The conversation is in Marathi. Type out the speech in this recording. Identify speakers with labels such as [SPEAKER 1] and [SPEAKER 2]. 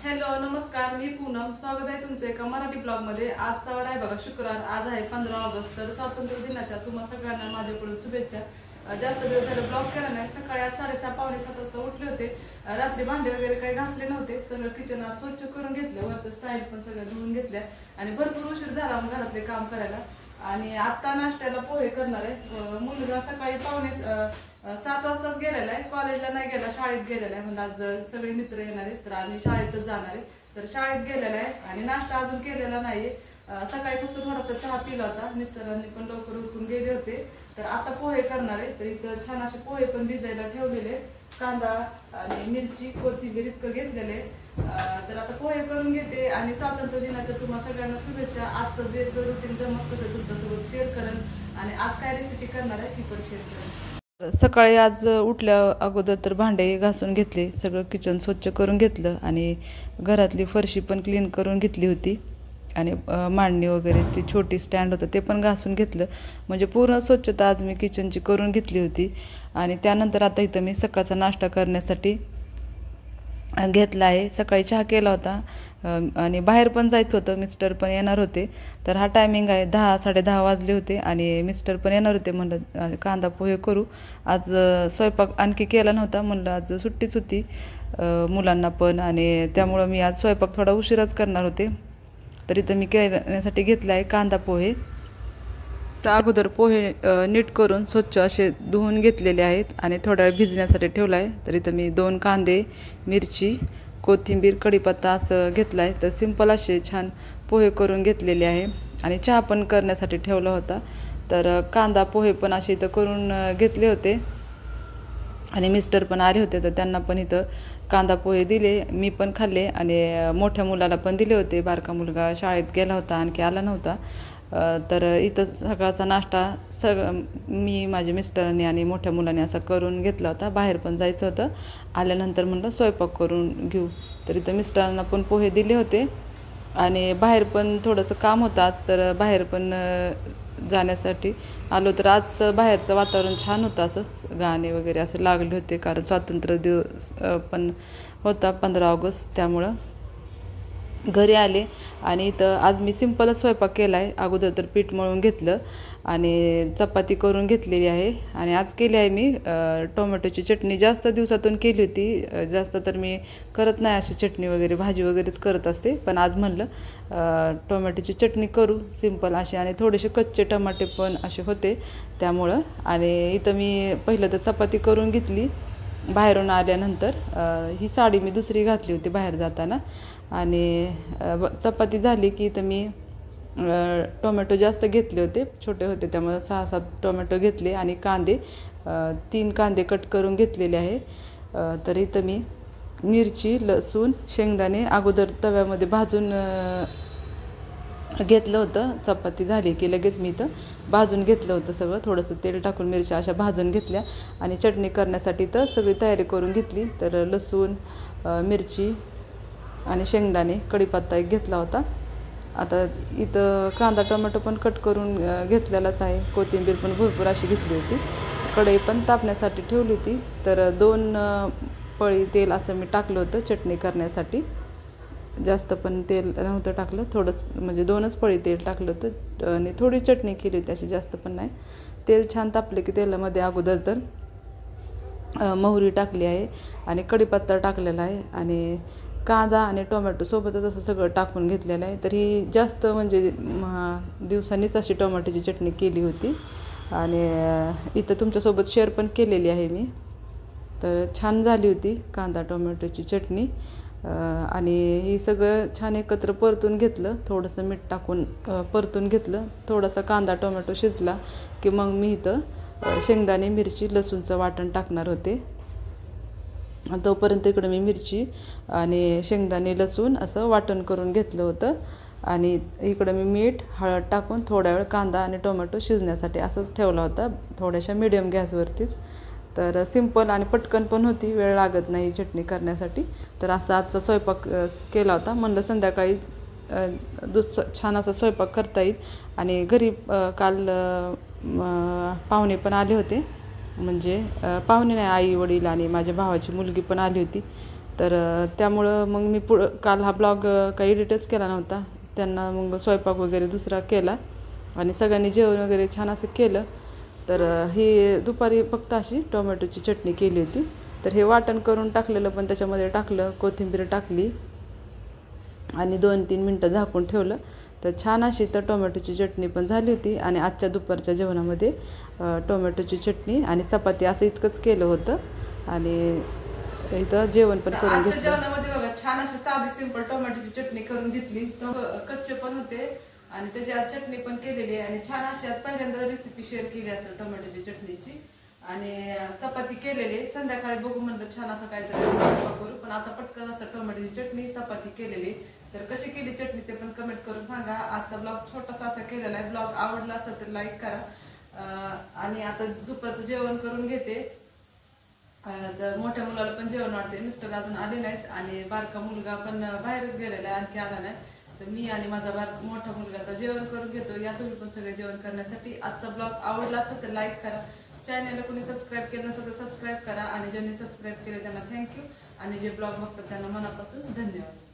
[SPEAKER 1] हॅलो नमस्कार, मी पूनम. स्वागत आहे तुमचं एका मराठी ब्लॉग मध्ये. आजचा वार आहे बघा शुक्रवार. आज आहे 15 ऑगस्ट. तर स्वातंत्र्य दिनाच्या तुम्हा सगळ्यांना माझ्याकडून शुभेच्छा. जास्त दिवस झाले ब्लॉग केला नाही. सकाळी आज 6:30 पावणे 7 वाजता उठले होते. रात्री भांडे वगैरे काही घासले नव्हते. सगळं किचन आज स्वच्छ करून घेतलं, वरचं स्टाईल पण सगळं धुवून घेतल्या आणि भरपूर उशीर झाला मग घरातले काम करायला. आणि आता नाश्त्याला पोहे करणार आहे. मुलगा सकाळी पावणे 7 वाजताच गेलेला आहे, कॉलेजला नाही गेला, शाळेत गेलेला आहे. म्हणजे आज सगळे मित्र येणार आहेत तर आम्ही शाळेतच जाणार आहे. तर शाळेत गेलेला आहे आणि नाश्ता अजून केलेला नाहीये. सकाळी फक्त थोडासा चहा पिला होता. मिस्टरांनी पण लवकर उठून गेले होते. तर आता पोहे करणार आहे. तर इथं छान असे पोहे पण भिजायला ठेवलेले. कांदा आणि मिरची कोथिंबीर इतकं घेतलेले. तर आता पोहे करून घेते आणि स्वातंत्र्य दिनाच्या तुम्हाला सगळ्यांना शुभेच्छा. आजचं ड्रेस रुटीन जमत कसं तुमच्यासोबत शेअर करेन आणि आज काय रेसिपी करणार आहे ती पण शेअर करेन. सकाळी आज उठल्या अगोदर तर भांडे घासून घेतले, सगळं किचन स्वच्छ करून घेतलं आणि घरातली फरशी पण क्लीन करून घेतली होती आणि मांडणी वगैरे ती छोटी स्टँड होतं ते पण घासून घेतलं. म्हणजे पूर्ण स्वच्छता आज मी किचनची करून घेतली होती. आणि त्यानंतर आता इथं मी सकाळचा नाश्ता करण्यासाठी घेतला आहे. सकाळी चहा केला होता आणि बाहेर पण जायचं होतं, मिस्टर पण येणार होते. तर हा टायमिंग आहे 10 10:30 वाजले होते आणि मिस्टर पण येणार होते. म्हणलं कांदा पोहे करू. आज स्वयंपाक आणखी केला नव्हता, म्हणलं आज सुट्टीच होती मुलांना पण आणि त्यामुळं मी आज स्वयंपाक थोडा उशिराच करणार होते. तर इथं मी करण्यासाठी घेतला आहे कांदा पोहे. तर अगोदर पोहे नीट करून स्वच्छ असे धुवून घेतलेले आहेत आणि थोडा वेळ भिजण्यासाठी ठेवला आहे. तर इथं मी 2 कांदे, मिरची, कोथिंबीर, कढीपत्ता असं घेतला आहे. तर सिंपल असे छान पोहे करून घेतलेले आहे आणि चहा पण करण्यासाठी ठेवला होता. तर कांदा पोहे पण असे इथं करून घेतले होते आणि मिस्टर पण आले होते तर त्यांना पण इथं कांदा पोहे दिले. मी पण खाल्ले आणि मोठ्या मुलाला पण दिले होते. बारका मुलगा शाळेत गेला होता, आणखी आला नव्हता. तर इथं सकाळचा नाश्ता मी माझ्या मिस्टरांनी आणि मोठ्या मुलाने असा करून घेतला होता. बाहेर पण जायचं होतं, आल्यानंतर म्हणलं स्वयंपाक करून घेऊ. तर इथं मिस्टरांना पण पोहे दिले होते आणि बाहेर पण थोडंसं काम होतं आज, तर बाहेर पण जाण्यासाठी आलो. तर आज बाहेरचं वातावरण छान होतं, असं गाणे वगैरे असं लागले होते कारण स्वातंत्र्य दिवस पण होता 15 ऑगस्ट. त्यामुळं घरी आले आणि इथं आज मी सिंपलच स्वयंपाक केला आहे. अगोदर तर पीठ मळून घेतलं आणि चपाती करून घेतलेली आहे आणि आज केली आहे मी टोमॅटोची चटणी. जास्त दिवसातून केली होती, जास्त तर मी करत नाही अशी चटणी वगैरे, भाजी वगैरेच करत असते. पण आज म्हणलं टोमॅटोची चटणी करू सिंपल अशी आणि थोडेसे कच्चे टमाटे पण असे होते त्यामुळं. आणि इथं मी पहिलं तर चपाती करून घेतली बाहेरून आल्यानंतर. ही साडी मी दुसरी घातली होती बाहेर जाताना आणि चपाती झाली की इथं मी टोमॅटो जास्त घेतले होते, छोटे होते त्यामुळे 6-7 टोमॅटो घेतले आणि कांदे 3 कांदे कट करून घेतलेले आहे. तर इथं मी मिरची, लसूण, शेंगदाणे अगोदर तव्यामध्ये भाजून घेतलं होतं. चपाती झाली की लगेच मी इथं भाजून घेतलं होतं सगळं, थोडंसं तेल टाकून मिरच्या अशा भाजून घेतल्या आणि चटणी करण्यासाठी तर सगळी तयारी करून घेतली. तर लसूण, मिरची आणि शेंगदाणे, कढीपत्ता एक घेतला होता. आता इथं कांदा टोमॅटो पण कट करून घेतलेलाच आहे. कोथिंबीर पण भरपूर अशी घेतली होती. कढई पण तापण्यासाठी ठेवली होती. तर 2 पळी तेल असं मी टाकलं होतं चटणी करण्यासाठी. जास्त पण तेल नव्हतं टाकलं, थोडंच म्हणजे 2च पळी तेल टाकलं होतं आणि थोडी चटणी केली होती अशी, जास्त पण नाही. तेल छान तापले की तेलामध्ये अगोदर तर मोहरी टाकली आहे आणि कढीपत्ता टाकलेला आहे आणि कांदा आणि टोमॅटो सोबतच असं सगळं टाकून घेतलेलं आहे. तर ही जास्त म्हणजे दिवसांनीच अशी टोमॅटोची चटणी केली होती आणि इथं तुमच्यासोबत शेअर पण केलेली आहे मी. तर छान झाली होती कांदा टोमॅटोची चटणी आणि ही सगळं छान एकत्र परतून घेतलं, थोडंसं मीठ टाकून परतून घेतलं. थोडासा कांदा टोमॅटो शिजला की मग मी इथं शेंगदाणे, मिरची, लसूणचं वाटण टाकणार होते. तोपर्यंत इकडं मी मिरची आणि शेंगदाणे, लसूण असं वाटण करून घेतलं होतं आणि इकडं मी मीठ, हळद टाकून थोड्या वेळ कांदा आणि टोमॅटो शिजण्यासाठी असंच ठेवला होता, थोड्याशा मीडियम गॅसवरतीच. तर सिंपल आणि पटकन पण होती, वेळ लागत नाही चटणी करण्यासाठी. तर असा आजचा स्वयंपाक केला होता. म्हणलं संध्याकाळी छान असा स्वयंपाक करता येईल आणि घरी काल पाहुणे पण आले होते. म्हणजे पाहुणे नाही, आई वडील आणि माझ्या भावाची मुलगी पण आली होती. तर त्यामुळं मग मी काल हा ब्लॉग काही एडिटच केला नव्हता. त्यांना मग स्वयंपाक वगैरे दुसरा केला आणि सगळ्यांनी जेवण वगैरे छान असं केलं. तर ही दुपारी फक्त अशी टोमॅटोची चटणी केली होती. तर हे वाटण करून टाकलेलं पण त्याच्यामध्ये टाकलं, कोथिंबीर टाकली आणि 2-3 मिनटं झाकून ठेवलं. तर छान अशी तर टोमॅटोची चटणी पण झाली होती. आणि आजच्या दुपारच्या जेवणामध्ये टोमॅटोची चटणी आणि चपाती असं इतकंच केलं होतं. आणि इथं जेवण पण करून घेतलं. जेवणामध्ये बघा छान अशी साधी सिंपल टोमॅटोची चटणी करून घेतली. कच्चे पण होते आणि त्याची आज चटणी पण केलेली आहे. आणि छान अशी आज पहिल्यांदा रेसिपी शेअर केली असेल टोमॅटोची चटणीची. आणि चपाती केलेली, संध्याकाळी बघू म्हणलं छान असं काहीतरी करू. पण आता पटकन असं टोमॅटोची चटणी चपाती केलेली. तर कशी केली चटणी ते पण कमेंट करून सांगा. आजचा ब्लॉग छोटासा असा केलेला आहे. ब्लॉग आवडला असेल तर लाईक करा. आणि आता दुपारचं जेवण करून घेते. तर मोठ्या मुलाला पण जेवण वाढते. मिस्टर अजून आले नाहीत आणि बारका मुलगा पण बाहेरच गेलेला आहे, आणखी आला नाही. तर मी आणि माझा मोठा मुलगा तर जेवण करून घेतो. या तुम्ही पण सगळे जेवण करण्यासाठी. आजचा ब्लॉग आवडला असेल तर लाईक करा. चॅनलला कोणी सबस्क्राईब केलं नसेल तर सबस्क्राईब करा. आणि ज्यांनी सबस्क्राईब केले त्यांना थँक्यू. आणि जे ब्लॉग बघतात त्यांना मनापासून धन्यवाद.